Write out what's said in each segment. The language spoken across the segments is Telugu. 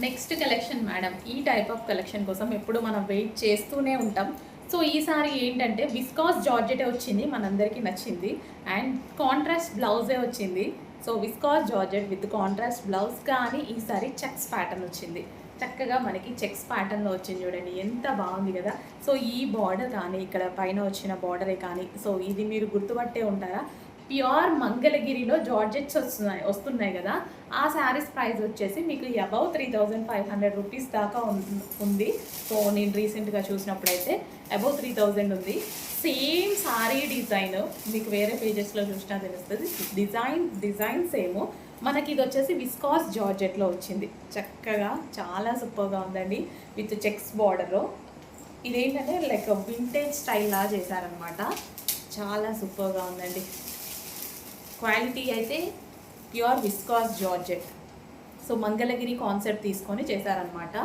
నెక్స్ట్ కలెక్షన్ మేడం, ఈ టైప్ ఆఫ్ కలెక్షన్ కోసం ఎప్పుడు మనం వెయిట్ చేస్తూనే ఉంటాం. సో ఈసారి ఏంటంటే విస్కాస్ జార్జెటే వచ్చింది, మనందరికీ నచ్చింది. అండ్ కాంట్రాస్ట్ బ్లౌజే వచ్చింది. So viscous georgette with contrast blouse, కానీ ఈసారి చెక్స్ ప్యాటర్న్ వచ్చింది. చక్కగా మనకి చెక్స్ ప్యాటర్న్లో వచ్చింది. చూడండి ఎంత బాగుంది కదా. సో ఈ బార్డర్ కానీ, ఇక్కడ పైన వచ్చిన బార్డరే కానీ, సో ఇది మీరు గుర్తుపట్టే ఉంటారా, ప్యూర్ మంగళగిరిలో జార్జెట్స్ వస్తున్నాయి కదా. ఆ శారీస్ ప్రైస్ వచ్చేసి మీకు అబౌవ్ 3500 రూపీస్ దాకా ఉంది. సో నేను రీసెంట్గా చూసినప్పుడైతే అబౌవ్ 3000 ఉంది. సేమ్ సారీ డిజైన్ మీకు వేరే పేజెస్లో చూసినా తెలుస్తుంది. Design same. మనకి ఇది వచ్చేసి విస్కాస్ జార్జెట్లో వచ్చింది. చక్కగా చాలా సూపర్గా ఉందండి, విత్ చెక్స్ బార్డరు. ఇదేంటంటే లైక్ వింటేజ్ స్టైల్లా చేశారనమాట. చాలా సూపర్గా ఉందండి. క్వాలిటీ అయితే pure viscous georgette. So Mangalagiri concept తీసుకొని చేశారనమాట,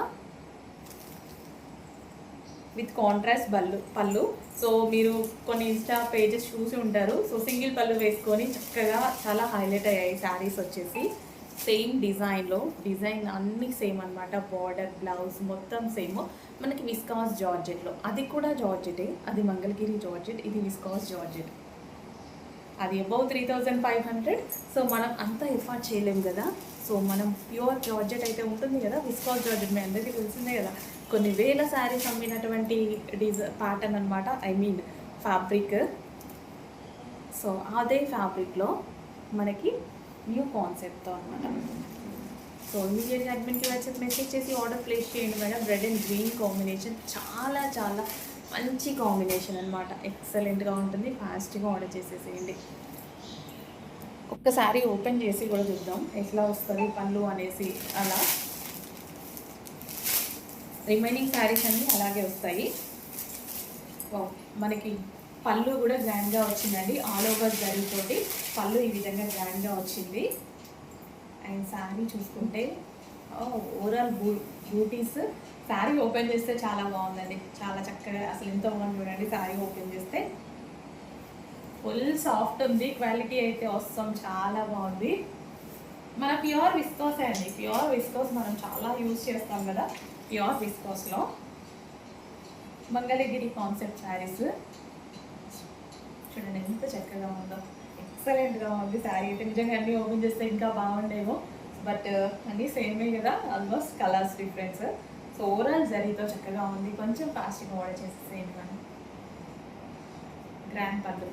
విత్ కాంట్రాస్ట్ పళ్ళు. సో మీరు కొన్ని ఇన్స్టా పేజెస్ చూసి ఉంటారు. సో సింగిల్ పళ్ళు వేసుకొని చక్కగా చాలా హైలైట్ అయ్యాయి శారీస్ వచ్చేసి. సేమ్ డిజైన్ అన్నీ సేమ్ అనమాట. బార్డర్, బ్లౌజ్ మొత్తం సేమ్. మనకి విస్కాస్ జార్జెట్లో, అది కూడా జార్జెటే. అది మంగళగిరి జార్జెట్, ఇది విస్కాస్ జార్జెట్. అది అబౌవ్ 3500. సో మనం అంత ఎఫర్ట్ చేయలేము కదా. సో మనం ప్యూర్ జార్జెట్ అయితే ఉంటుంది కదా, విస్కాస్ జార్జెట్ మీ అందరికీ తెలిసిందే కదా. కొన్ని వేల శారీస్ అమ్మినటువంటి ప్యాటర్న్ అనమాట, ఐ మీన్ ఫ్యాబ్రిక్. సో అదే ఫ్యాబ్రిక్లో మనకి న్యూ కాన్సెప్ట్తో అనమాట. సో ఇమీడియట్గా అడ్మిన్కి వచ్చి మెసేజ్ చేసి ఆర్డర్ ప్లేస్ చేయండి madam. Red and green combination చాలా చాలా మంచి కాంబినేషన్ అనమాట. ఎక్సలెంట్గా ఉంటుంది. ఫాస్ట్గా ఆర్డర్ చేసేసేయండి. ఒక్కసారి ఓపెన్ చేసి కూడా చూద్దాం ఎట్లా వస్తుంది పళ్ళు అనేసి. అలా రిమైనింగ్ శారీస్ అన్నీ అలాగే వస్తాయి. మనకి పళ్ళు కూడా గ్రాండ్గా వచ్చిందండి. ఆల్ ఓవర్ జరీతోటి పళ్ళు ఈ విధంగా గ్రాండ్గా వచ్చింది. అండ్ శారీ చూసుకుంటే ఓవరాల్ బ్యూటీస్. శారీ ఓపెన్ చేస్తే చాలా బాగుందండి, చాలా చక్కగా. అసలు ఎంతో బాగుంది చూడండి శారీ ఓపెన్ చేస్తే. ఫుల్ సాఫ్ట్ ఉంది, క్వాలిటీ అయితే వస్తాం, చాలా బాగుంది. మన ప్యూర్ విస్కోసే అండి. ప్యూర్ విస్కోస్ మనం చాలా యూజ్ చేస్తాం కదా. ప్యూర్ విస్కోస్లో మంగళగిరి కాన్సెప్ట్ శారీస్ చూడండి ఎంత చక్కగా ఉందో. ఎక్సలెంట్గా ఉంది శారీ అయితే. నిజంగా అన్నీ ఓపెన్ చేస్తే ఇంకా బాగుండేమో, బట్ అన్నీ సేమే కదా, almost colours difference. So overall జరీతో చక్కగా ఉంది. కొంచెం ఫాస్ట్గా ఆర్డర్ చేసేసేయండి మనం. గ్రాండ్ పళ్ళు.